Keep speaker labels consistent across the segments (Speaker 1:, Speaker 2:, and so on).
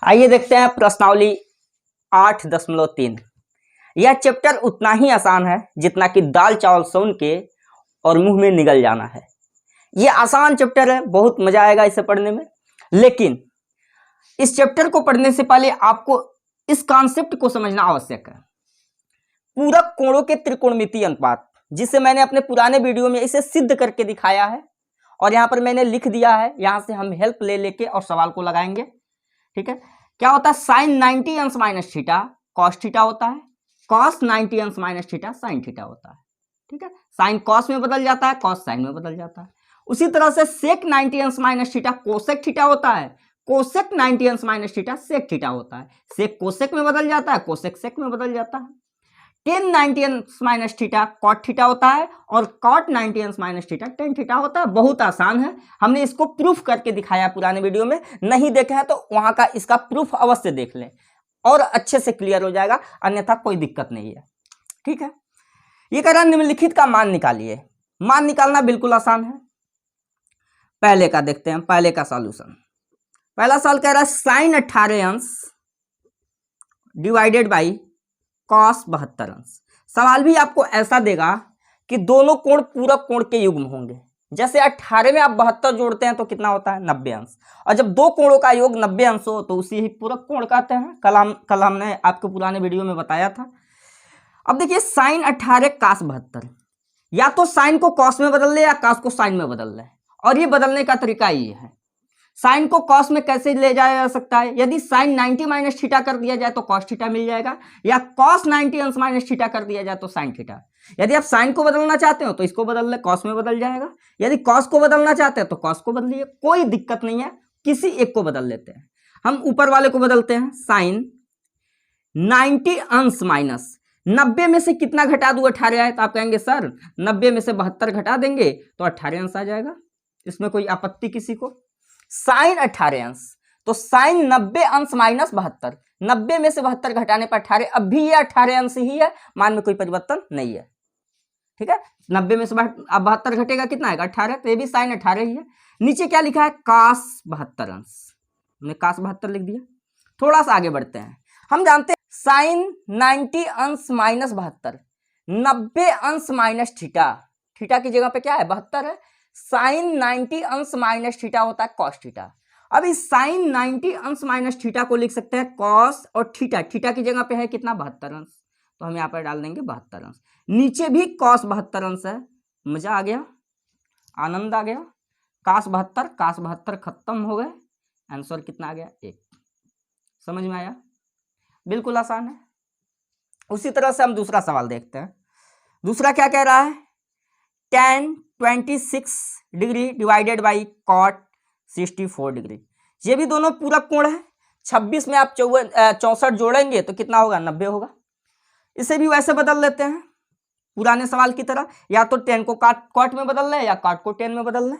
Speaker 1: आइए देखते हैं प्रश्नावली 8.3। यह चैप्टर उतना ही आसान है जितना कि दाल चावल सुन के और मुंह में निगल जाना है। यह आसान चैप्टर है, बहुत मजा आएगा इसे पढ़ने में। लेकिन इस चैप्टर को पढ़ने से पहले आपको इस कॉन्सेप्ट को समझना आवश्यक है। पूरक कोणों के त्रिकोणमितीय अनुपात, जिसे मैंने अपने पुराने वीडियो में इसे सिद्ध करके दिखाया है और यहाँ पर मैंने लिख दिया है। यहाँ से हम हेल्प ले लेके और सवाल को लगाएंगे। ठीक है, क्या होता है? साइन 90 अंश माइनस थीटा कॉस थीटा होता है, कॉस 90 अंश माइनस थीटा साइन थीटा होता है। ठीक है, साइन कॉस में बदल जाता है, कॉस साइन में बदल जाता है। उसी तरह से सेक 90 अंश माइनस थीटा कोसेक थीटा होता है, कोसेक 90 अंश माइनस थीटा सेक थीटा होता है। सेक कोसेक में बदल जाता है, कोसेक सेक में बदल जाता है। टेन 90 अंश माइनस थीटा कॉट थीटा होता है और कॉट 90 अंश माइनस थीटा टेन थीटा होता है। बहुत आसान है, हमने इसको प्रूफ करके दिखाया पुराने वीडियो में। नहीं देखे हैं तो वहां का इसका प्रूफ अवश्य देख लें और अच्छे से क्लियर हो जाएगा, अन्यथा कोई दिक्कत नहीं है। ठीक है, ये कह रहा है निम्नलिखित का मान निकालिए। मान निकालना बिल्कुल आसान है। पहले का देखते हैं, पहले का सॉल्यूशन। पहला सवाल कह रहा है साइन 18 अंश डिवाइडेड बाई कॉस 72 अंश। सवाल भी आपको ऐसा देगा कि दोनों कोण पूरक कोण के युग्म होंगे। जैसे 18 में आप 72 जोड़ते हैं तो कितना होता है? 90 अंश। और जब दो कोणों का योग 90 अंश हो तो उसी ही पूरक कोण कहते हैं। कल हमने आपको पुराने वीडियो में बताया था। अब देखिए साइन 18 कास 72, या तो साइन को कॉस में बदल ले या कास को साइन में बदल ले। और ये बदलने का तरीका ये है, साइन को कॉस में कैसे ले जाया जा सकता है? यदि साइन 90 माइनस थीटा कर दिया जाए तो कॉस थीटा मिल जाएगा, या कॉस 90 अंश माइनस थीटा कर दिया जाए तो साइन थीटा। यदि आप साइन को बदलना चाहते हो तो इसको बदल ले, कॉस में बदल जाएगा। यदि कॉस को बदलना चाहते हैं तो कॉस को बदलिए, कोई दिक्कत नहीं है, किसी एक को बदल लेते हैं। हम ऊपर वाले को बदलते हैं, साइन 90 अंश माइनस 90 में से कितना घटा दूं? 18 आए। तो आप कहेंगे सर 90 में से 72 घटा देंगे तो 18 अंश आ जाएगा, इसमें कोई आपत्ति किसी को? साइन 18 अंश, तो साइन 90 अंश माइनस 72, 90 में से 72 घटाने पर 18, अब भी ये 18 अंश ही है, मान में कोई परिवर्तन नहीं है। ठीक है, 90 में से अब 72 घटेगा, कितना आएगा? 18, तो ये भी साइन 18 ही है। नीचे क्या लिखा है? कास 72 अंश, हमने कास 72 लिख दिया। थोड़ा सा आगे बढ़ते हैं। हम जानते हैं साइन 90 अंश माइनस 72, 90 अंश माइनस थीटा, थीटा की जगह पे क्या है? 72 है। साइन 90 अंश माइनस थीटा होता है कॉस थीटा। अब इस साइन 90 अंश माइनस थीटा को लिख सकते हैं कॉस, और थीटा, थीटा की जगह पे है कितना? 72 अंश, तो हम यहाँ पर डाल देंगे 72 अंश। नीचे भी कॉस 72 अंश है। मजा आ गया, आनंद आ गया। कास 72 खत्म हो गए, आंसर कितना आ गया? 1। समझ में आया? बिल्कुल आसान है। उसी तरह से हम दूसरा सवाल देखते हैं। दूसरा क्या कह रहा है? tan 26 degree divided by cot 64 degree. ये भी दोनों पूरक कोण है। 26 में आप 64 जोड़ेंगे तो कितना होगा? 90 होगा। इसे भी वैसे बदल लेते हैं पुराने सवाल की तरह, या तो tan को कॉट में बदल लें या कॉट को tan में बदल लें।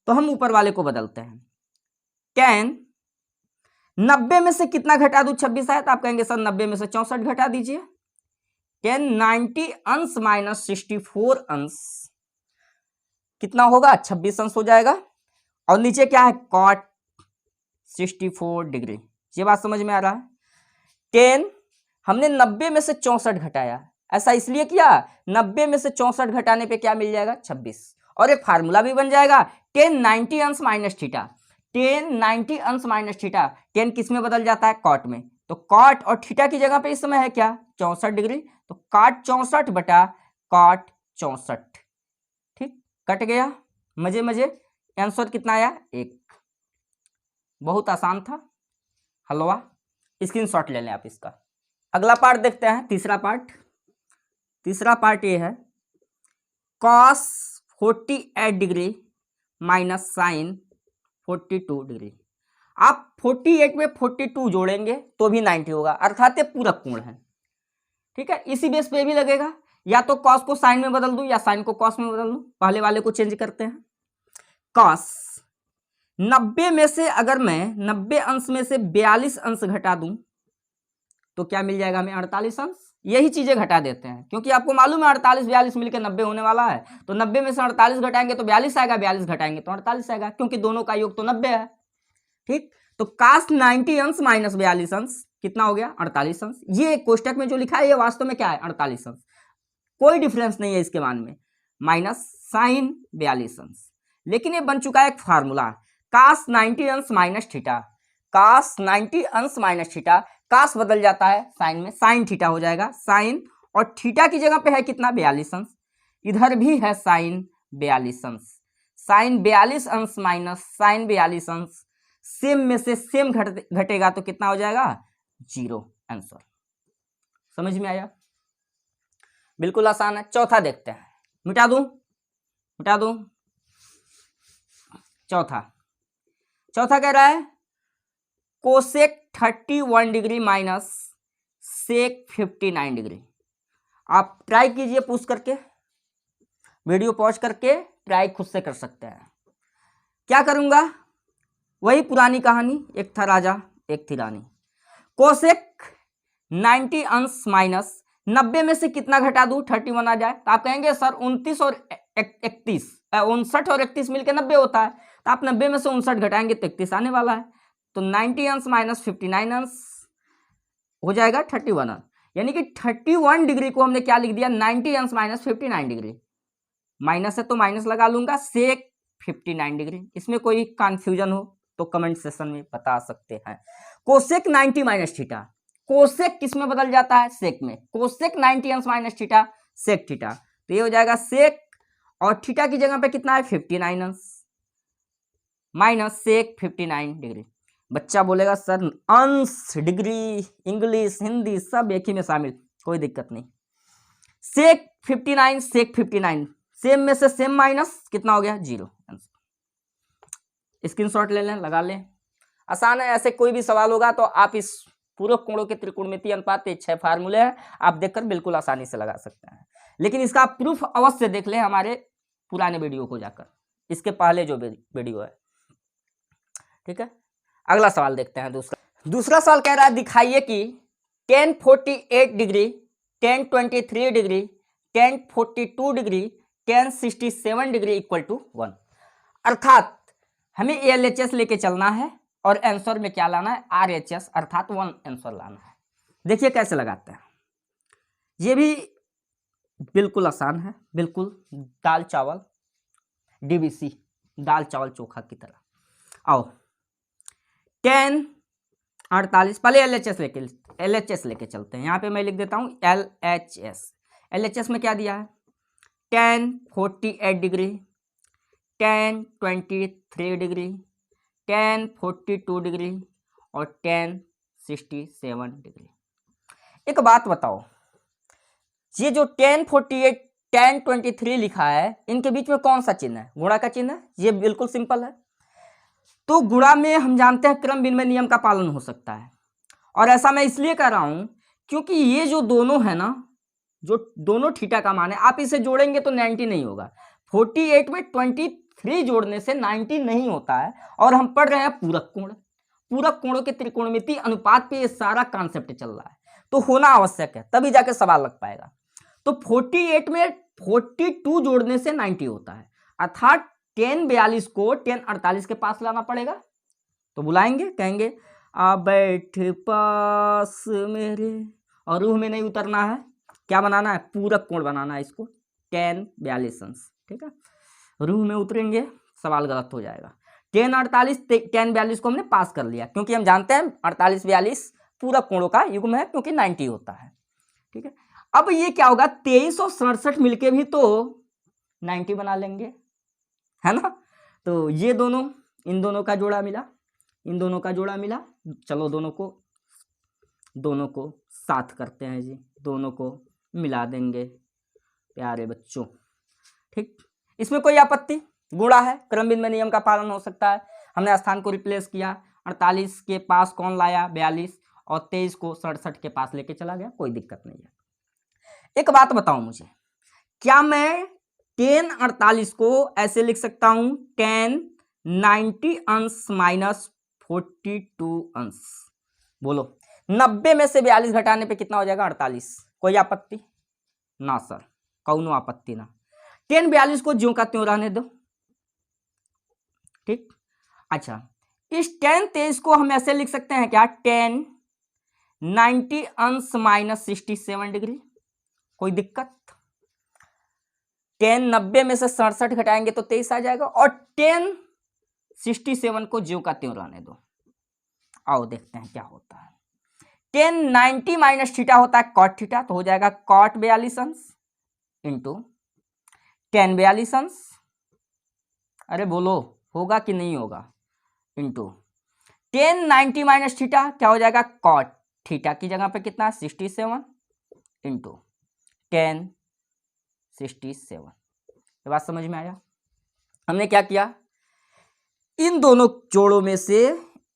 Speaker 1: तो हम ऊपर वाले को बदलते हैं। tan 90 में से कितना घटा दूं? 26 आया। तो आप कहेंगे सर 90 में से 64 घटा दीजिए। tan 90 अंश माइनस 64 अंश कितना होगा? 26 अंश हो जाएगा। और नीचे क्या है? Cot 64 degree. ये बात समझ में आ रहा है? tan हमने 90 में से 64 घटाया, ऐसा इसलिए किया, 90 में से 64 घटाने पे क्या मिल जाएगा? 26। और एक फार्मूला भी बन जाएगा, tan 90 अंश माइनस थीटा, tan 90 अंश माइनस थीटा, tan किस में बदल जाता है? कॉट में। तो कॉट और थीटा की जगह पे इस समय है क्या? 64 डिग्री। तो कॉट 64 बटा कॉट 64, ठीक, कट गया। मजे मजे, आंसर कितना आया? 1। बहुत आसान था, हलवा। स्क्रीनशॉट ले लें आप इसका। अगला पार्ट देखते हैं, तीसरा पार्ट। तीसरा पार्ट ये है cos 48 degree minus sine 42 degree. आप 48 में 42 जोड़ेंगे तो भी 90 होगा, अर्थात ये पूरक कोण है। ठीक है, इसी बेस पे भी लगेगा, या तो कॉस को साइन में बदल दूं या साइन को कॉस में बदल दूं। पहले वाले को चेंज करते हैं। कॉस 90 में से अगर मैं 90 अंश में से 42 अंश घटा दूं तो क्या मिल जाएगा हमें? 48 अंश। यही चीजें घटा देते हैं, क्योंकि आपको मालूम है 48 42 मिलकर 90 होने वाला है। तो 90 में से 48 घटाएंगे तो 42 आएगा, 42 घटाएंगे तो 48 आएगा, क्योंकि दोनों का योग तो 90 है। ठीक, तो cos 90 अंश माइनस 42 अंश कितना हो गया 48 अंश। ये कोष्टक में जो लिखा है ये वास्तव में क्या है 48 अंश, कोई डिफरेंस नहीं है इसके मान में, माइनस साइन 42 अंश। लेकिन ये बन चुका है एक फार्मूला cos 90 अंश माइनस थीटा, cos 90 अंश माइनस थीटा, cos बदल जाता है साइन में, साइन थीटा हो जाएगा साइन, और थीटा की जगह पे है कितना 42 अंश, इधर भी है साइन 42 अंश, साइन 42 अंश माइनस साइन 42 अंश, सेम में से सेम घटेगा तो कितना हो जाएगा 0 आंसर। समझ में आया? बिल्कुल आसान है। चौथा देखते हैं, मिटा दूं। चौथा कह रहा है cosec 31 degree minus sec 59 degree. आप ट्राई कीजिए पूछ करके, वीडियो पॉज करके ट्राई खुद से कर सकते हैं। क्या करूंगा, वही पुरानी कहानी, एक था राजा एक थी रानी। कोसेक 90 अंश माइनस 90 में से कितना घटा दूं 31 आ जाए, तो आप कहेंगे सर 29 और 31 59 और 31 मिलकर 90 होता है, तो आप 90 में से 59 घटाएंगे तो 31 आने वाला है, तो 90 अंश माइनस 59 अंश हो जाएगा 31 अंश, यानी कि 31 डिग्री को हमने क्या लिख दिया 90 अंश माइनस 59 डिग्री, माइनस है तो माइनस लगा लूंगा, सेक 59 डिग्री। इसमें कोई कंफ्यूजन हो तो कमेंट सेक्शन में बता सकते हैं। कोसेक 90 माइनस थीटा, कोसेक किस में बदल जाता है सेक में, कोसेक 90 अंश माइनस थीटा सेक थीटा, तो ये हो जाएगा सेक, और थीटा की जगह पे कितना है 59 अंश माइनस सेक 59 डिग्री। बच्चा बोलेगा सर अंश डिग्री इंग्लिश हिंदी सब एक ही में शामिल, कोई दिक्कत नहीं। सेक 59 सेक 59 सेम में से सेम माइनस कितना हो गया 0 आंसर। स्क्रीनशॉट ले लें, लगा लें, आसान है। ऐसे कोई भी सवाल होगा तो आप इस पूरक कोणों के त्रिकोणमितीय अनुपात के 6 फार्मूले हैं, आप देखकर बिल्कुल आसानी से लगा सकते हैं। लेकिन इसका प्रूफ अवश्य देख लें हमारे पुराने वीडियो को जाकर, इसके पहले जो वीडियो है, ठीक है। अगला सवाल देखते हैं। दूसरा सवाल कह रहा है दिखाइए कि tan 48 degree, tan 23 degree, tan 42 degree, tan 67 degree equal to 1। अर्थात हमें LHS लेके चलना है और आंसर में क्या लाना है RHS अर्थात 1 आंसर लाना है। देखिए कैसे लगाते हैं, ये भी बिल्कुल आसान है, बिल्कुल दाल चावल DBC दाल चावल चोखा की तरह। आओ tan 48, पहले LHS लेके चलते हैं। यहाँ पे मैं लिख देता हूँ LHS में क्या दिया है tan 48 degree, tan 23 degree, tan 42 degree और tan 67 डिग्री। एक बात बताओ, ये जो tan 48 tan 23 लिखा है इनके बीच में कौन सा चिन्ह है, गुणा का चिन्ह है। ये बिल्कुल सिंपल है, तो गुणा में हम जानते हैं क्रम विनिमय नियम का पालन हो सकता है, और ऐसा मैं इसलिए कर रहा हूं क्योंकि ये जो दोनों है ना, जो दोनों थीटा का मान है, आप इसे जोड़ेंगे तो 90 नहीं होगा। 48 में 23 जोड़ने से 90 नहीं होता है, और हम पढ़ रहे हैं पूरक कोण, पूरक कोणों के त्रिकोणमितीय अनुपात पे ये सारा कॉन्सेप्ट चल रहा है, तो होना आवश्यक है, तभी जाके सवाल लग पाएगा। तो 48 में 42 जोड़ने से 90 होता है, अर्थात tan 42 को tan 48 के पास लाना पड़ेगा। तो बुलाएंगे, कहेंगे आ बैठ पास मेरे, और रूह में नहीं उतरना है, क्या बनाना है पूरक कोण बनाना है, इसको tan 42 अंश, ठीक है। रूह में उतरेंगे सवाल गलत हो जाएगा। tan 48 tan 42 को हमने पास कर लिया, क्योंकि हम जानते हैं 48 42 पूरक कोणों का युग्म है, क्योंकि 90 होता है, ठीक है। अब ये क्या होगा 23 और 67 मिलके भी तो 90 बना लेंगे, है ना। तो ये दोनों, इन दोनों का जोड़ा मिला, इन दोनों का जोड़ा मिला, चलो दोनों को साथ करते हैं जी, दोनों को मिला देंगे प्यारे बच्चों, ठीक। इसमें कोई आपत्ति, गुणा है, क्रम विनिमय नियम का पालन हो सकता है। हमने स्थान को रिप्लेस किया, 48 के पास कौन लाया 42, और 23 को 67 के पास लेके चला गया, कोई दिक्कत नहीं है। एक बात बताओ मुझे, क्या मैं tan 48 को ऐसे लिख सकता हूं tan 90 अंश माइनस 42 अंश? बोलो 90 में से 42 घटाने पे कितना हो जाएगा 48, कोई आपत्ति ना सर, कौनो आपत्ति ना। tan 42 को ज्यों का त्यों रहने दो, ठीक। अच्छा इस tan 23 को हम ऐसे लिख सकते हैं क्या, tan 90 अंश माइनस 67 डिग्री, कोई दिक्कत। tan 90 में से 67 घटाएंगे तो 23 आ जाएगा, और tan 67 को ज्यों का त्यों रहने दो। आओ देखते हैं क्या होता है। tan 90 माइनस थीटा होता है cot थीटा, तो हो जाएगा cot 42 अंश इंटू tan 42 अंश, अरे बोलो होगा कि नहीं होगा, इंटू tan 90 माइनस थीटा क्या हो जाएगा, cot थीटा की जगह पे कितना 67 इंटू tan 67। ये बात समझ में आया। हमने क्या किया, इन दोनों जोड़ों में से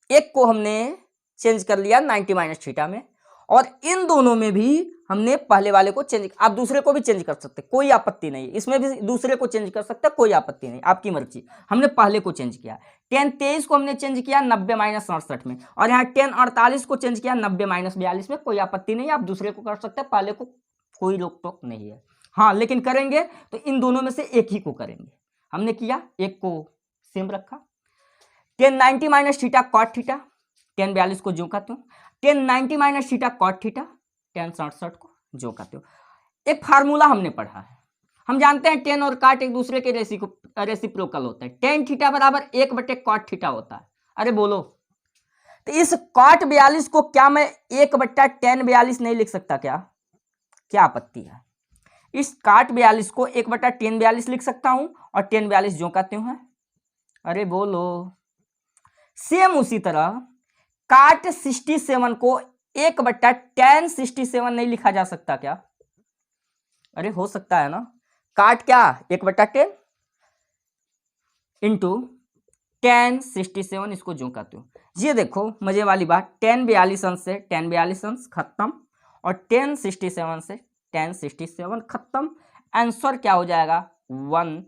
Speaker 1: एक को हमने चेंज कर लिया 90 माइनस थीटा में, और इन दोनों में भी हमने पहले वाले को चेंज, आप दूसरे को भी चेंज कर सकते, कोई आपत्ति नहीं, इसमें भी दूसरे को चेंज कर सकते, कोई आपत्ति नहीं, आपकी मर्जी। हमने पहले को चेंज किया, tan 23 को हमने चेंज किया 90 माइनस 67 में, और यहाँ tan 48 को चेंज किया 90 माइनस 42 में, कोई आपत्ति नहीं, आप दूसरे को कर सकते, पहले को कोई रोक टोक नहीं है। हाँ लेकिन करेंगे तो इन दोनों में से एक ही को करेंगे। हमने किया, एक को सेम रखा, tan 90 minus theta cot theta, tan 42 को ज्यों का त्यों, tan 90 minus theta cot theta, tan 67 को ज्यों का त्यों। एक फार्मूला हमने पढ़ा है, हम जानते हैं tan और cot एक दूसरे के रेसिप्रोकल होते हैं, tan थीटा बराबर 1/cot थीटा होता है। अरे बोलो, तो इस cot 42 को क्या मैं 1/tan 42 नहीं लिख सकता क्या आपत्ति है? इस cot 42 को 1/tan 42 लिख सकता हूं, और tan 42 ज्यों का त्यों है। अरे बोलो, सेम उसी तरह cot 67 को 1/tan 67 नहीं लिखा जा सकता क्या? अरे हो सकता है ना, cot क्या 1/tan इंटू tan 67, इसको ज्यों का त्यों। ये देखो मजे वाली बात, tan 42 अंश से tan 42 अंश खत्म, और tan 67 से tan 67 खत्म। आंसर क्या हो जाएगा, 1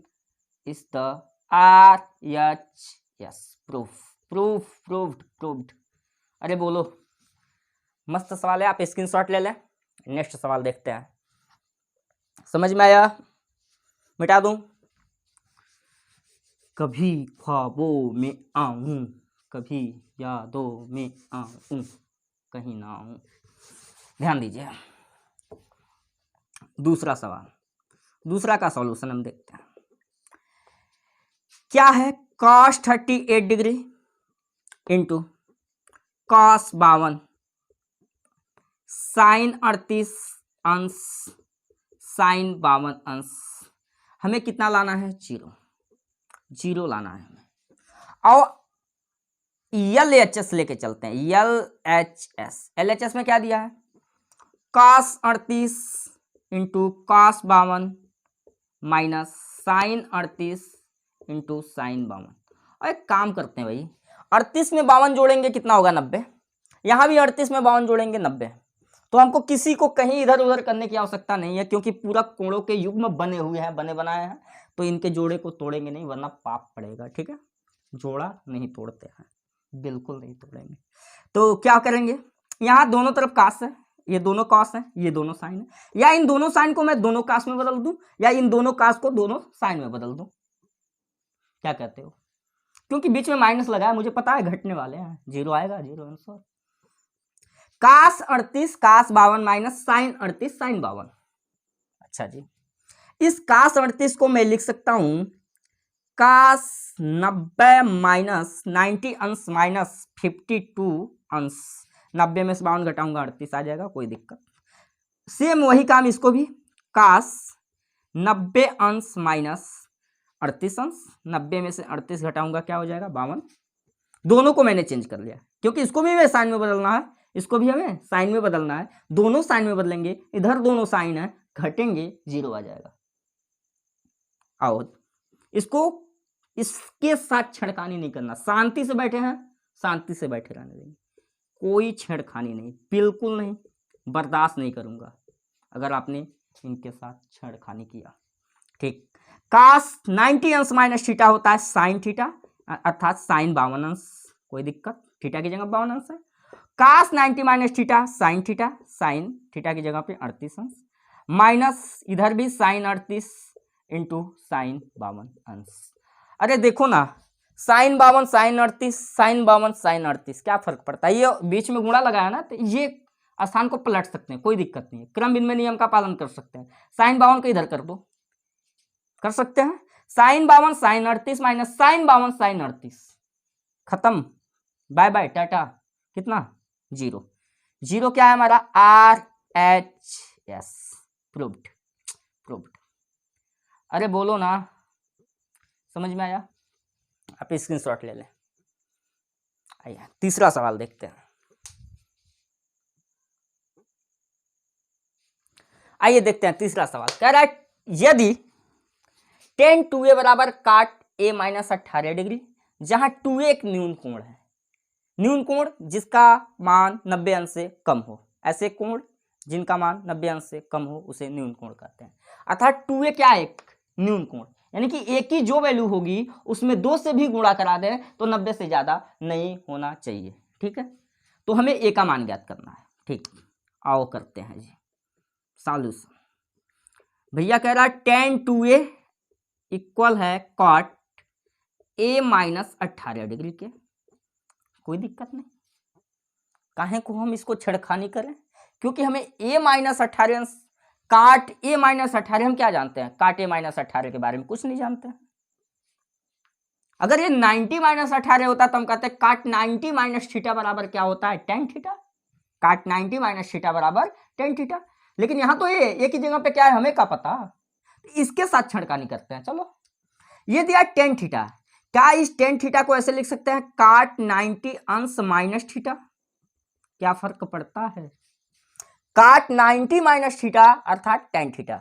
Speaker 1: इज द RHS, प्रूफ्ड। अरे बोलो, मस्त सवाल है, आप स्क्रीनशॉट ले लें। नेक्स्ट सवाल देखते हैं, समझ में आया? मिटा दूं, कभी ख्वाबों में आऊं, कभी यादों में आऊं, कहीं ना आऊं। ध्यान दीजिए, दूसरा सवाल, दूसरा का सॉल्यूशन हम देखते हैं। क्या है, cos 38 degree into cos 52 sin 38 अंश sin 52 अंश, हमें कितना लाना है, जीरो लाना है हमें। और LHS लेके चलते हैं, LHS में क्या दिया है, cos 38 into cos 52 minus sin 38 into sin 52। और एक काम करते हैं भाई, 38 में 52 जोड़ेंगे कितना होगा, 90। यहाँ भी 38 में 52 जोड़ेंगे 90। तो हमको किसी को कहीं इधर उधर करने की आवश्यकता नहीं है, क्योंकि पूरा कोणों के युग्म बने हुए हैं, बने बनाए हैं, तो इनके जोड़े को तोड़ेंगे नहीं, वरना पाप पड़ेगा। ठीक है, जोड़ा नहीं तोड़ते हैं, बिल्कुल नहीं तोड़ेंगे। तो क्या करेंगे, यहाँ दोनों तरफ कास है, ये दोनों कास है, ये दोनों साइन है, या इन दोनों साइन को मैं दोनों कास में बदल दूं, या इन दोनों कास को दोनों साइन में बदल दूं, क्या कहते हो? क्योंकि बीच में माइनस लगा है, मुझे पता है घटने वाले हैं, जीरो आएगा, zero answer. cos 38 cos 52 minus sin 38 sin 52। अच्छा जी, इस cos 38 को मैं लिख सकता हूं cos 90 माइनस 90 अंश माइनस 52 अंश, 90 में से 52 घटाऊंगा 38 आ जाएगा, कोई दिक्कत। सेम वही काम इसको भी, cos 90 अंश माइनस 38 अंश, 90 में से 38 घटाऊंगा क्या हो जाएगा, 52। दोनों को मैंने चेंज कर लिया, क्योंकि इसको भी हमें साइन में बदलना है, इसको भी हमें साइन में बदलना है, दोनों साइन में बदलेंगे, इधर दोनों साइन है, घटेंगे, जीरो आ जाएगा। आओ, इसको इसके साथ छेड़खानी नहीं करना, शांति से बैठे हैं, शांति से बैठे रहने देंगे, कोई छेड़खानी नहीं, बिल्कुल नहीं, बर्दाश्त नहीं करूंगा अगर आपने इनके साथ छेड़खानी किया। ठीक, cos 90 अंश माइनस थीटा होता है साइन थीटा, अर्थात साइन 52 अंश, कोई दिक्कत, थीटा की जगह 52 अंश है। cos 90 minus theta sine theta की जगह पे 38 अंश, माइनस इधर भी साइन 38 इंटू साइन 52 अंश। अरे देखो ना, साइन 52 साइन 38, साइन 52 साइन 38, क्या फर्क पड़ता है? ये बीच में गुणा लगाया ना, तो ये स्थान को पलट सकते हैं, कोई दिक्कत नहीं है, क्रम विनिमय नियम का पालन कर सकते हैं। साइन 52 को इधर कर दो, कर सकते हैं। Sine 52 sine 38 minus sine 52 sine 38, खत्म, बाय बाय टाटा। कितना? 0। 0 क्या है हमारा? RHS, proved, proved. अरे बोलो ना, समझ में आया? आप स्क्रीनशॉट ले लें। आइए तीसरा सवाल देखते हैं। आइए देखते हैं तीसरा सवाल। कह रहा है यदि tan 2a बराबर काट a माइनस 18 डिग्री, जहां 2a एक न्यून कोण है, न्यून कोण जिसका मान 90 अंश से कम हो, ऐसे कोण जिनका मान 90 अंश से कम हो उसे न्यून कोण कहते हैं। अर्थात 2a क्या है? एक न्यून कोण, यानी कि a की जो वैल्यू होगी उसमें 2 से भी गुणा करा दें तो 90 से ज्यादा नहीं होना चाहिए। ठीक है, तो हमें a का मान ज्ञात करना है। ठीक, आओ करते हैं जी सॉल्यूशन। भैया कह रहा है tan 2a इक्वल है cot a माइनस 18 डिग्री के, कोई दिक्कत नहीं, काहे को हम इसको छेड़खानी करें, क्योंकि हमें a माइनस 18 काट a माइनस 18 हम क्या जानते हैं? काट a माइनस 18 के बारे में कुछ नहीं जानते हैं। अगर ये 90 माइनस 18 होता तो हम कहते हैं काट 90 माइनस थीटा बराबर क्या होता है? tan theta. काट 90 माइनस थीटा बराबर tan थीटा। लेकिन यहां तो ये की जगह पे क्या है हमें क्या पता, इसके साथ छेड़खानी करते हैं। चलो, ये दिया tan थीटा, क्या इस tan थीटा को ऐसे लिख सकते हैं? काट 90 अंश माइनस थीटा, क्या फर्क पड़ता है? काट 90 माइनस थीटा अर्थात tan थीटा,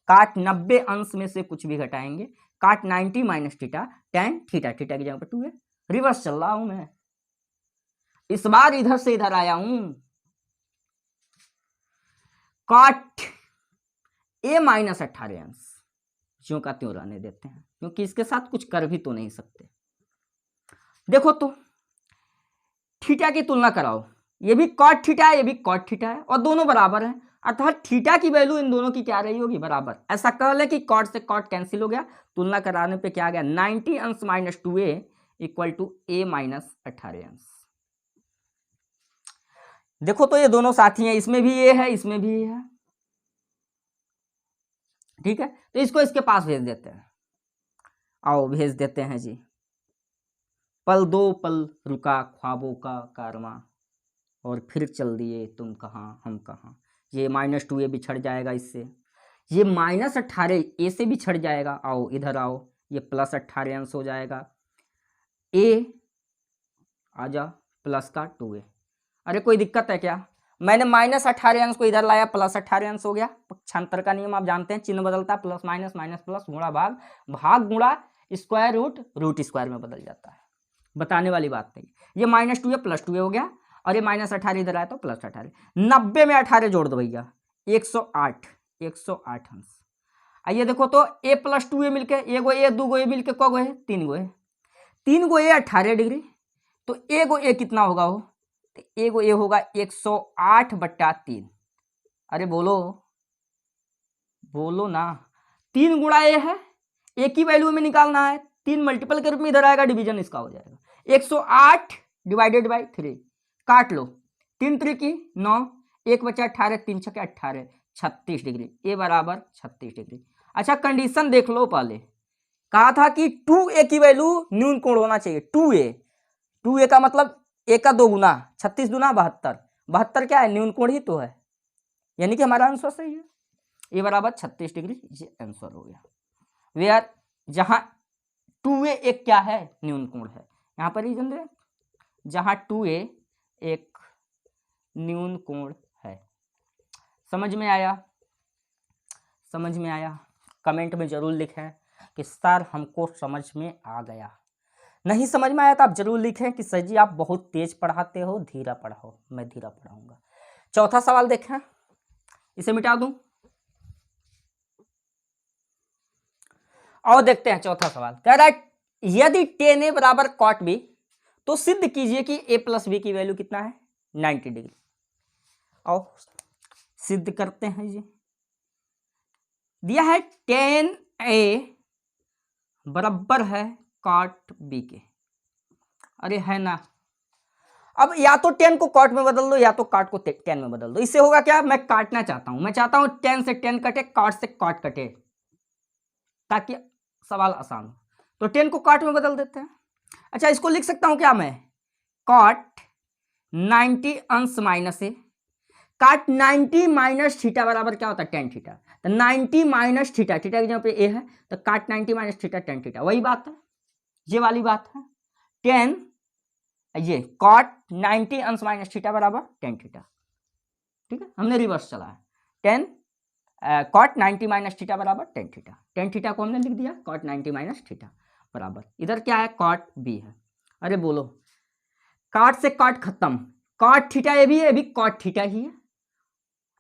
Speaker 1: काट 90 अंश में से कुछ भी घटाएंगे, काट 90 minus theta tan theta, theta की जगह पर 2 है। रिवर्स चल रहा हूं मैं, इस बार इधर से इधर आया हूं। काट a माइनस 18 अंश ज्यों का त्यों रहने देते हैं, क्योंकि इसके साथ कुछ कर भी तो नहीं सकते। देखो तो थीटा की तुलना कराओ, ये भी कॉट थीटा है, ये भी कॉट थीटा है, और दोनों बराबर हैं, अर्थात थीटा की वैल्यू इन दोनों की क्या रही होगी? बराबर। ऐसा कह ले कि कॉट से कॉट कैंसिल हो गया, तुलना कराने पे क्या आ गया? 90 अंश minus 2a equal to a minus 18 अंश। देखो तो ये दोनों साथी हैं, इसमें भी a है, इसमें भी a है। ठीक है, तो इसको इसके पास भेज देते हैं। आओ भेज देते हैं जी। पल दो पल रुका ख्वाबों का कारवां, और फिर चल दिए तुम कहाँ हम कहाँ। ये माइनस 2a भी छट जाएगा इससे, ये माइनस 18 a से भी छट जाएगा। आओ इधर आओ, ये प्लस 18 अंश हो जाएगा, a आजा प्लस का 2a। अरे कोई दिक्कत है क्या? मैंने माइनस 18 अंश को इधर लाया, प्लस 18 अंश हो गया। पक्षांतर का नियम आप जानते हैं, चिन्ह बदलता है, प्लस माइनस माइनस प्लस, गुणा भाग, भाग गुणा स्क्वायर रूट, रूट स्क्वायर में बदल जाता है, बताने वाली बात नहीं। ये माइनस 2a प्लस 2a हो गया, और ये माइनस 18 इधर आया तो प्लस 18। 90 में 18 जोड़ दो भैया, 108, 108 अंश। आइए देखो तो a प्लस 2a मिलके, एगो a दो गो a मिलके क गो है? 3 गो है, 3 गो a 18 डिग्री, तो एगो a कितना होगा? हो तो एगो a होगा 108/3। अरे बोलो बोलो ना, 3 गुणा a है, a की वैल्यू में निकालना है, 3 मल्टीपल के रूप में इधर आएगा, डिवीजन इसका हो जाएगा 108 डिवाइडेड बाई 3, काट लो, 3 त्रिकी 9, 1 बचा 18, 3 छके 18, 36 डिग्री, ए बराबर 36 डिग्री। अच्छा कंडीशन देख लो, पहले कहा था कि 2a की वैल्यू न्यून कोण होना चाहिए। 2a का मतलब a का 2 गुना, 36 दूना 72, 72 क्या है? न्यून कोण ही तो है, यानी कि हमारा आंसर सही है, ए बराबर 36 डिग्री, ये आंसर हो गया। वेयर जहां 2a एक क्या है? न्यून कोण है। यहां पर रीजन दे, जहां 2a एक न्यून कोण है। समझ में आया? समझ में आया? कमेंट में जरूर लिखें कि सर हमको समझ में आ गया। नहीं समझ में आया तो आप जरूर लिखें कि सर जी आप बहुत तेज पढ़ाते हो, धीरा पढ़ाओ। मैं धीरा पढ़ाऊंगा। चौथा सवाल देखें, इसे मिटा दूं और देखते हैं चौथा सवाल। कह रहा है यदि tan a बराबर cot b तो सिद्ध कीजिए कि a प्लस b की वैल्यू कितना है? 90 डिग्री। आओ सिद्ध करते हैं जी। दिया है tan a बराबर है कॉट बी के। अरे है ना, अब या तो टेन को कॉट में बदल दो या तो कॉट को टेन में बदल दो। इससे होगा क्या, मैं काटना चाहता हूं, मैं चाहता हूं टेन से टेन कटे, कॉट से कॉट कटे, ताकि सवाल आसान हो। तो टेन को कॉट में बदल देते हैं। अच्छा, इसको लिख सकता हूं क्या मैं, कॉट 90 अंश माइनस ए। कॉट 90 माइनस थीटा बराबर क्या होता है, टेन थीटा। तो 90 माइनस थीटा, थीटा की जगह पे ए है, तो cot 90 minus theta tan theta, वही बात है, ये वाली बात है। टेन ये कॉट 90 अंश माइनस थीटा बराबर टेन थीटा, ठीक है, हमने रिवर्स चला है। टेन कॉट 90 माइनस थीटा बराबर टेन थीटा, टेन थीटा को हमने लिख दिया कॉट 90 माइनस थीटा बराबर, इधर क्या है, कॉट बी है। अरे बोलो, कॉट से कॉट खत्म, कॉट थीटा ये भी है, अभी कॉट थीटा ही है,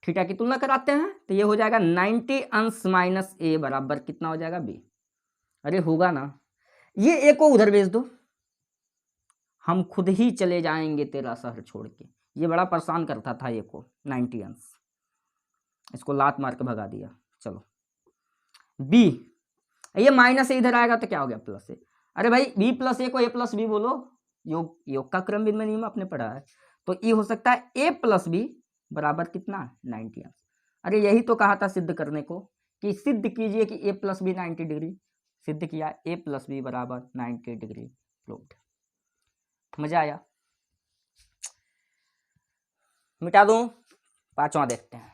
Speaker 1: थीटा की तुलना कराते हैं तो ये हो जाएगा 90 अंश माइनस ए बराबर कितना हो जाएगा, बी। अरे होगा ना, ये ए को उधर भेज दो, हम खुद ही चले जाएंगे तेरा शहर छोड़ के। ये बड़ा परेशान करता था ये को, 90 अंश, इसको लात मार के भगा दिया। चलो बी, ये माइनस से इधर आएगा तो क्या हो गया, प्लस ए। अरे भाई बी प्लस ए को ए प्लस बी बोलो, योग का क्रम में नियम आपने पढ़ा है। तो ये हो सकता है ए प्लस बी बराबर कितना, 90 अंश। अरे यही तो कहा था सिद्ध करने को, कि सिद्ध कीजिए कि ए प्लस बी 90 डिग्री, सिद्ध किया, ए प्लस बी बराबर 90 डिग्री प्रूव्ड। मजा आया, मिटा दूं, पांचवा देखते हैं।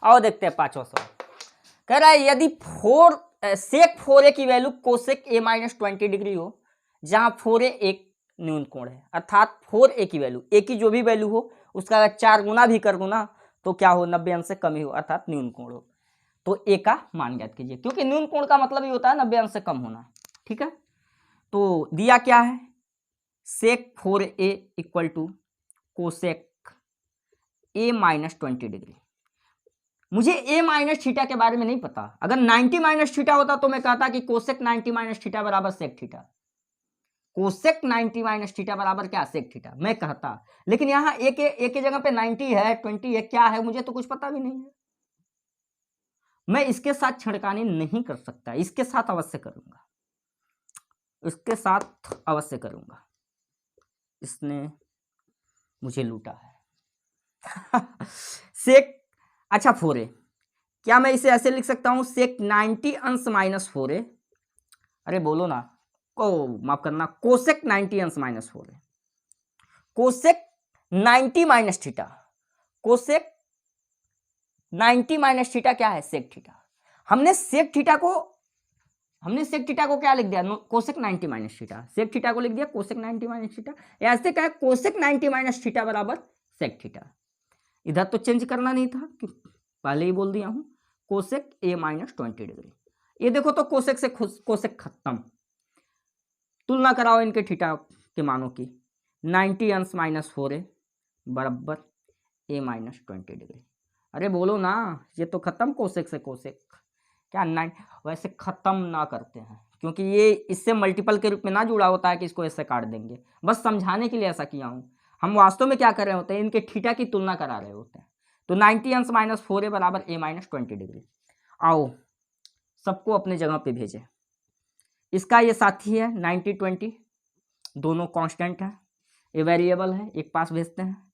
Speaker 1: और देखते हैं पांचवा सवाल, कह रहा है यदि सेक 4a की value cosec a minus 20 degree हो, जहां 4a एक न्यून कोण है, अर्थात 4a की वैल्यू, a की जो भी वैल्यू हो उसका अगर 4 गुना भी कर दो ना तो क्या हो, 90 अंश से कम ही हो, अर्थात न्यून कोण हो। तो a का मान ज्ञात कीजिए, क्योंकि न्यून कोण का मतलब ही होता है 90 अंश से कम होना, ठीक है। तो दिया क्या है, sec 4a equal to cosec a minus 20 degree. मुझे a माइनस थीटा के बारे में नहीं पता, अगर 90 माइनस थीटा होता तो मैं कहता कि कोसेक 90 माइनस थीटा बराबर sec theta, cosec 90 minus theta बराबर क्या, सेक थीटा, मैं कहता। लेकिन यहाँ a के जगह पे 90 है, 20 है, क्या है मुझे तो कुछ पता भी नहीं है, मैं इसके साथ छड़कानी नहीं कर सकता, इसके साथ अवश्य करूंगा, इसके साथ अवश्य करूंगा, इसने मुझे लूटा है। सेक, अच्छा 4a, क्या मैं इसे ऐसे लिख सकता हूं, सेक 90 अंश माइनस 4a, अरे बोलो ना, को माफ करना, कोसेक 90 अंश minus 4a, cosec 90 minus theta, cosec 90 minus theta क्या है, सेक थीटा। हमने सेक थीटा को क्या लिख दिया, cosec 90 minus theta, sec theta को लिख दिया कोसेक 90 माइनस थीटा, ऐसे क्या है, कोसेक 90 माइनस थीटा बराबर सेक थीटा। इधर तो चेंज करना नहीं था, पहले ही बोल दिया हूं, कोसेक a माइनस 20 डिग्री। ये देखो तो कोसेक से कोसेक खत्म, तुलना कराओ इनके थीटा के मानों की, 90 अंश माइनस 4a बराबर a माइनस 20 डिग्री। अरे बोलो ना, ये तो खत्म, कोसेक से कोसेक क्या 9, वैसे खत्म ना करते हैं क्योंकि ये इससे मल्टीपल के रूप में ना जुड़ा होता है कि इसको ऐसे काट देंगे, बस समझाने के लिए ऐसा किया हूं। हम वास्तव में क्या कर रहे होते हैं, इनके थीटा की तुलना करा रहे होते हैं। तो 90 अंश माइनस 4a बराबर a माइनस 20 डिग्री। आओ सबको अपने जगह पे भेजें, इसका ये साथी है 90 20, दोनों कांस्टेंट है, ये वेरिएबल है, एक पास भेजते हैं।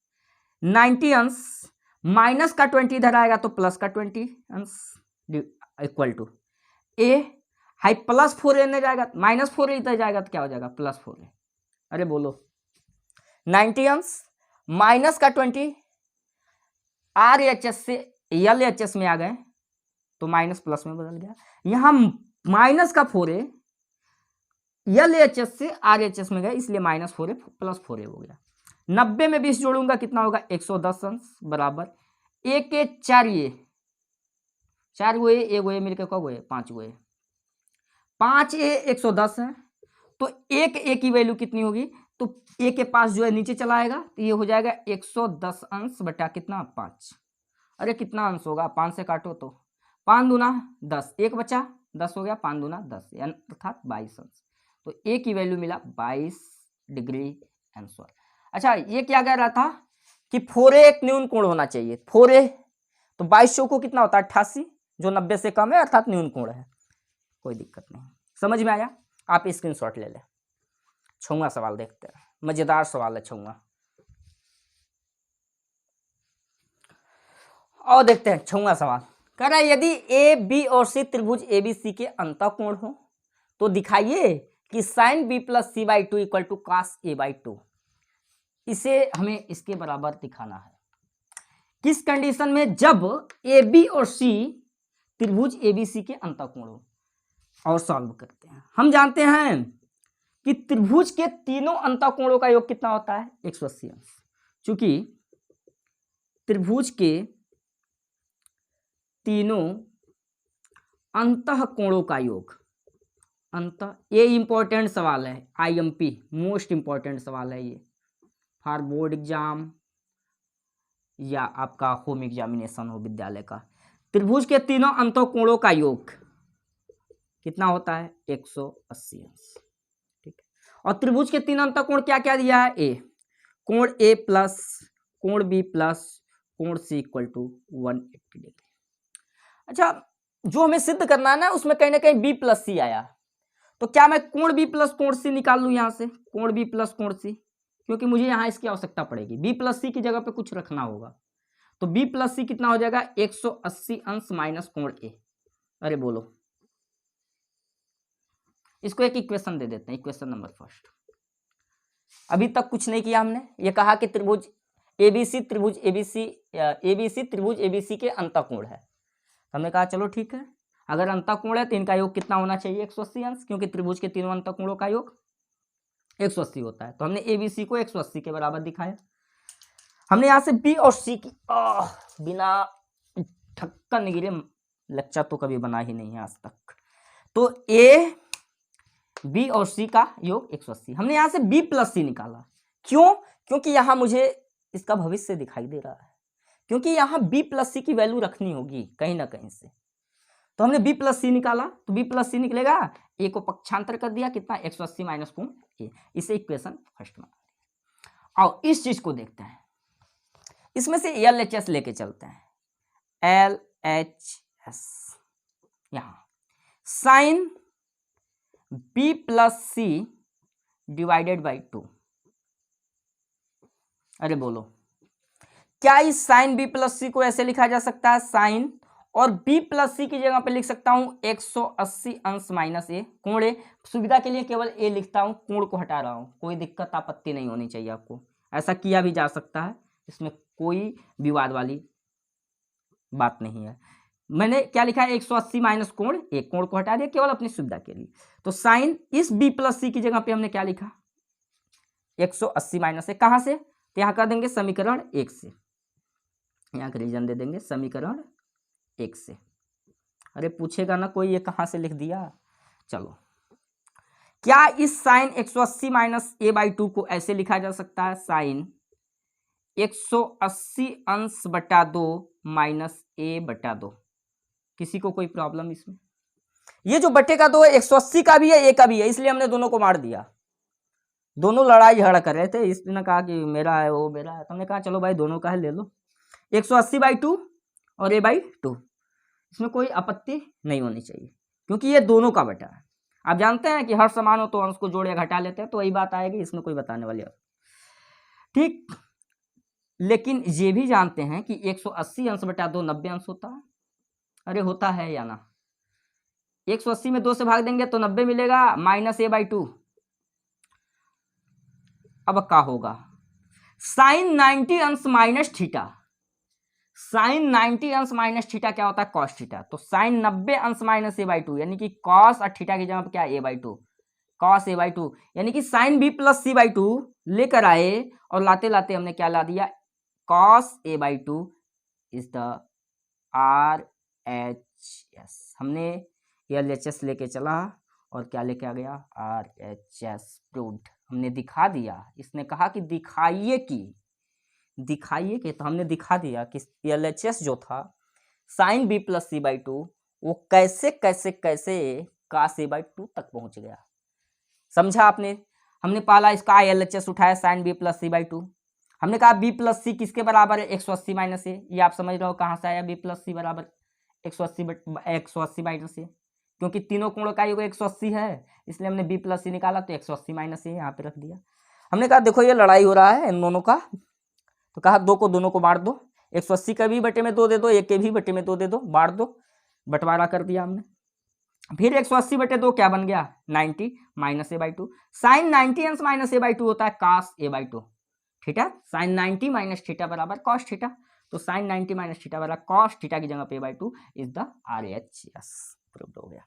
Speaker 1: 90 अंश माइनस का 20 इधर आएगा तो प्लस का 20 अंश इक्वल टू a, हाई प्लस 4a ने जाएगा, माइनस 4a इधर जाएगा तो क्या हो जाएगा, प्लस 4a। अरे बोलो 90 अंश माइनस का 20, RHS से LHS में आ गए तो माइनस प्लस में बदल गया, यहां माइनस का 4a LHS से RHS में गए इसलिए माइनस 4a प्लस 4a हो गया। 90 में 20 जोड़ूंगा कितना होगा, 110 अंश बराबर a के 4 गो ए मिलकर कब गए, 5 गो, 5a 110 है, तो एक a की वैल्यू कितनी होगी, तो a के पास जो है नीचे चला आएगा तो ये हो जाएगा 110 अंश बटा कितना, 5। अरे कितना अंश होगा, 5 से काटो तो 5 दूना 10, एक बचा 10 हो गया, 5 दूना 10 अर्थात 22 अंश। तो a की वैल्यू मिला 22 डिग्री आंसर। अच्छा ये क्या कह रहा था कि 4a एक न्यून कोण होना चाहिए, 4a तो 22 को कितना होता है 88, जो 90 से कम है अर्थात न्यून कोण है, कोई दिक्कत नहीं। समझ में आया? आप स्क्रीनशॉट ले लें। 6वां सवाल देखते हैं, मजेदार सवाल है 6वां। और देखते हैं 6वां सवाल कह रहा है यदि ए बी और सी त्रिभुज ए बी सी के अंतःकोण हो तो दिखाइए कि sine B plus C by two equal to cos A by two. इसे हमें इसके बराबर दिखाना है। किस कंडीशन में? जब ए बी और सी त्रिभुज ए बी सी के अंतःकोण हो। और सॉल्व करते हैं। हम जानते हैं कि त्रिभुज के तीनों अंतःकोणों का योग कितना होता है? 180 अंश। चूंकि त्रिभुज के तीनों अंतःकोणों का योग, ये इंपॉर्टेंट सवाल है, IMP मोस्ट इंपॉर्टेंट सवाल है ये फॉर बोर्ड एग्जाम या आपका होम एग्जामिनेशन हो विद्यालय का। त्रिभुज के तीनों अंतःकोणों का योग कितना होता है? 180 अंश। ठीक है। और त्रिभुज के तीन अंतःकोण क्या क्या दिया है? ए कोण ए प्लस कोण बी प्लस कोण सी इक्वल टू 180 डिग्री। अच्छा, जो हमें सिद्ध करना है ना उसमें कहीं ना कहीं बी प्लस सी आया, तो क्या मैं कोण बी प्लस कोण सी निकाल लूं यहां से? कोण बी प्लस कोण सी, क्योंकि मुझे यहां इसकी आवश्यकता पड़ेगी। बी प्लस सी की जगह पे कुछ रखना होगा, तो बी प्लस सी कितना हो जाएगा? 180 अंश माइनस कोण ए। अरे बोलो, इसको एक इक्वेशन दे देते हैं, इक्वेशन नंबर फर्स्ट। अभी तक कुछ नहीं किया हमने, ये कहा कि त्रिभुज एबीसी त्रिभुज एबीसी त्रिभुज एबीसी के अंतःकोण है। हमने कहा चलो ठीक है, अगर अंतःकोण है तो इनका योग कितना होना चाहिए? 180 अंश, क्योंकि त्रिभुज के तीनों अंतःकोणों का योग 180 होता है। तो हमने एबीसी को 180 के बराबर दिखाया। हमने यहां से बी और सी की बिना ढक्कन गिरे लेक्चर तो कभी बना ही नहीं है आज तक। तो ए बी और सी का योग 180। हमने यहां से बी प्लस सी निकाला। क्यों? क्योंकि यहां मुझे इसका भविष्य दिखाई दे रहा है, क्योंकि यहां बी प्लस सी की वैल्यू रखनी होगी कहीं ना कहीं से। तो हमने बी प्लस सी निकाला, तो बी प्लस सी निकलेगा, ए को पक्षांतर कर दिया, कितना? 180 माइनस कोण ए। इसे इक्वेशन फर्स्ट में। और इस चीज को देखते हैं, इसमें से LHS लेके चलते हैं। LHS यहां sine B plus C divided by 2। अरे बोलो, क्या इस साइन बी प्लस सी को ऐसे लिखा जा सकता है? साइन और बी प्लस सी की जगह पे लिख सकता हूं 180 अंश माइनस ए कोण ए। सुविधा के लिए केवल ए लिखता हूं, कोण को हटा रहा हूं, कोई दिक्कत आपत्ति नहीं होनी चाहिए आपको। ऐसा किया भी जा सकता है, इसमें कोई विवाद वाली बात नहीं है। मैंने क्या लिखा है? 180 माइनस कोण ए, कोण को हटा दिया केवल अपनी सुविधा के लिए। तो साइन इस बी प्लस सी की जगह पे हमने क्या लिखा? 180 माइनस ए। कहां से? तो यहां कर देंगे समीकरण 1 से, यहां का रीजन दे देंगे समीकरण 1 से। अरे पूछेगा ना कोई ये कहां से लिख दिया। चलो, क्या इस साइन 180 माइनस ए बाई 2 को ऐसे लिखा जा सकता है? साइन 180 अंश बटा 2 माइनस ए बटा 2। किसी को कोई प्रॉब्लम इसमें? ये जो बटे का 2 है 180 का भी है, ए का भी है, इसलिए हमने दोनों को मार दिया। दोनों लड़ाई झगड़ा कर रहे थे, इसने कहा कि मेरा है वो मेरा है, तो हमने कहा चलो भाई दोनों का है ले लो। 180 बाई 2 और ए बाई 2, इसमें कोई आपत्ति नहीं होनी चाहिए, क्योंकि ये दोनों का बटा है। आप जानते हैं कि हर समान हो तो अंश को जोड़ या घटा लेते हैं, तो वही बात आएगी, इसमें कोई बताने वाली बात। ठीक, लेकिन ये भी जानते हैं कि 180 अंश बटा 2 90 अंश होता है। अरे होता है या ना? 180 में 2 से भाग देंगे तो 90 मिलेगा, माइनस ए बाई 2। अब क्या होगा? साइन 90 अंश माइनस थीटा। साइन 90 अंश माइनस थीटा क्या होता है? Cos theta. तो साइन 90 अंश माइनस ए बाई 2, यानी कि कॉस और थीटा की जगह पर क्या? A by 2, cos A by 2। यानी कि sine B plus C by 2 लेकर आए और लाते लाते हमने क्या ला दिया? Cos A by 2 is the RHS। हमने LHS लेके चला और क्या लेके आ गया? RHS proved. हमने दिखा दिया। इसने कहा कि दिखाइए कि तो हमने दिखा दिया कि LHS जो था sine B plus C by 2 वो कैसे कॉस ए बाई 2 तक पहुंच गया। समझा आपने? हमने पहला इसका LHS उठाया sine B plus C by 2। हमने कहा बी प्लस सी किसके बराबर है? 180 माइनस ए। ये आप समझ रहे हो कहां से आया बी प्लस सी बराबर 180 माइनस ए, क्योंकि तीनों कोणों का योग 180 है, इसलिए हमने बी प्लस सी निकाला, तो 180 माइनस ए यहाँ पे रख दिया। हमने कहा देखो ये लड़ाई हो रहा है इन दोनों का, तो कहा दोनों को बांट दो, 180 का भी बटे में 2 दे दो, एक के भी बटे में 2 दे दो, बांट दो, बंटवारा कर दिया हमने। फिर 180 बटे 2 क्या बन गया 90 minus a by two. Sine 90 अंश माइनस ए बाई टू होता है cos a by two, theta. Sine 90 minus theta बराबर कॉस थीटा, तो साइन 90 माइनस थीटा बराबर कॉस थीटा की जगह पे by two is the RHS। Proved हो गया।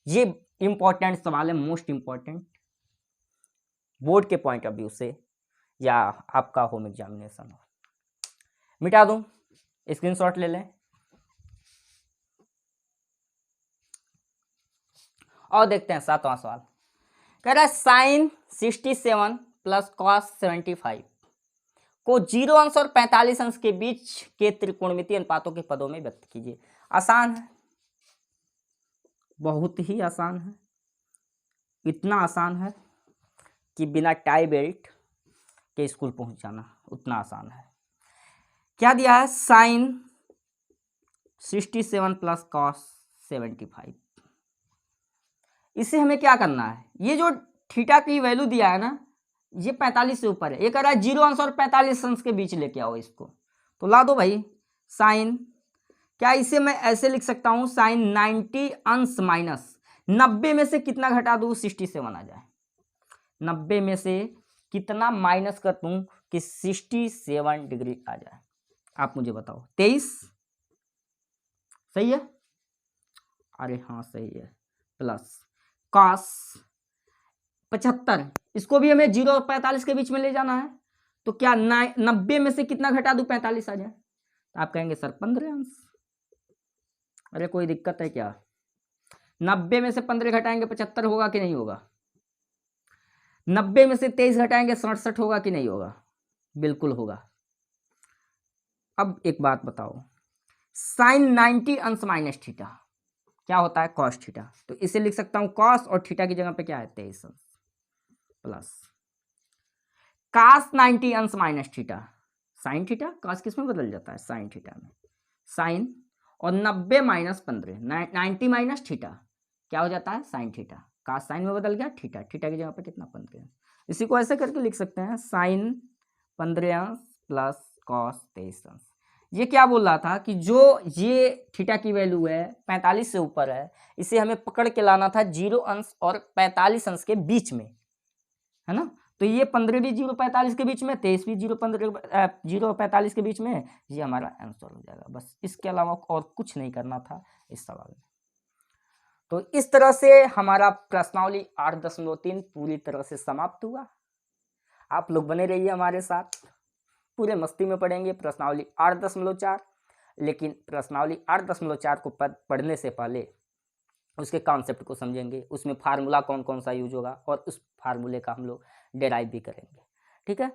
Speaker 1: ये इंपॉर्टेंट सवाल है, मोस्ट इंपॉर्टेंट बोर्ड के पॉइंट ऑफ व्यू से या आपका होम एग्जामिनेशन हो। मिटा दूं, स्क्रीनशॉट ले लें। और देखते हैं 7वां सवाल। कह रहा है साइन 67 प्लस कॉस 75 को 0 अंश और 45 अंश के बीच के त्रिकोणमितीय अनुपातों के पदों में व्यक्त कीजिए। आसान है, बहुत ही आसान है, इतना आसान है कि बिना टाई बेल्ट के स्कूल पहुंच जाना, उतना आसान है। क्या दिया है, साइन 67 प्लस कॉस 75। इसे हमें क्या करना है, ये जो थीटा की वैल्यू दिया है ना, ये 45 से ऊपर है, ये कह रहा है 0 अंश और 45 अंश के बीच लेके आओ इसको, तो ला दो भाई साइन, क्या इसे मैं ऐसे लिख सकता हूं, साइन 90 अंश माइनस 90 में से कितना घटा दूं 67 आ जाए, 90 में से कितना माइनस कर दूं कि 67 डिग्री आ जाए, आप मुझे बताओ। 23 सही है, अरे हाँ सही है, प्लस कॉस 75, इसको भी हमें 0 और 45 के बीच में ले जाना है, तो क्या 90 में से कितना घटा दूं 45 आ जाए, तो आप कहेंगे सर 15 अंश। अरे कोई दिक्कत है क्या, 90 में से 15 घटाएंगे 75 होगा कि नहीं होगा, 90 में से 23 घटाएंगे 67 होगा कि नहीं होगा, बिल्कुल होगा। अब एक बात बताओ, साइन 90 अंश माइनस थीटा क्या होता है कॉस थीटा, तो इसे लिख सकता हूं कॉस और थीटा की जगह पे क्या है 23 अंश, प्लस कास 90 अंश माइनस थीटा, साइन थीटा, कास किस में बदल जाता है साइन थीटा में, साइन और 90 माइनस 15, 90 माइनस थीटा क्या हो जाता है साइन थीटा, कास साइन में बदल गया थीटा, थीटा की जगह पे कितना 15। इसी को ऐसे करके लिख सकते हैं साइन 15 अंश प्लस कॉस 23 अंश। ये क्या बोल रहा था कि जो ये थीटा की वैल्यू है 45 से ऊपर है, इसे हमें पकड़ के लाना था 0 अंश और 45 अंश के बीच में, है ना, तो ये 15 भी 0 45 के बीच में, 23 भी 0 45 के बीच में, ये हमारा आंसर हो जाएगा। बस इसके अलावा और कुछ नहीं करना था इस सवाल में। तो इस तरह से हमारा प्रश्नावली 8.3 पूरी तरह से समाप्त हुआ। आप लोग बने रहिए हमारे साथ, पूरे मस्ती में पढ़ेंगे प्रश्नावली 8.4, लेकिन प्रश्नावली 8.4 को पढ़ने से पहले उसके कॉन्सेप्ट को समझेंगे, उसमें फार्मूला कौन कौन सा यूज होगा और उस फार्मूले का हम लोग डेराइव भी करेंगे। ठीक है,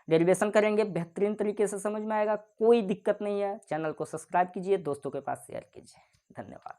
Speaker 1: डेरिवेशन करेंगे, बेहतरीन तरीके से समझ में आएगा, कोई दिक्कत नहीं है। चैनल को सब्सक्राइब कीजिए, दोस्तों के पास शेयर कीजिए। धन्यवाद।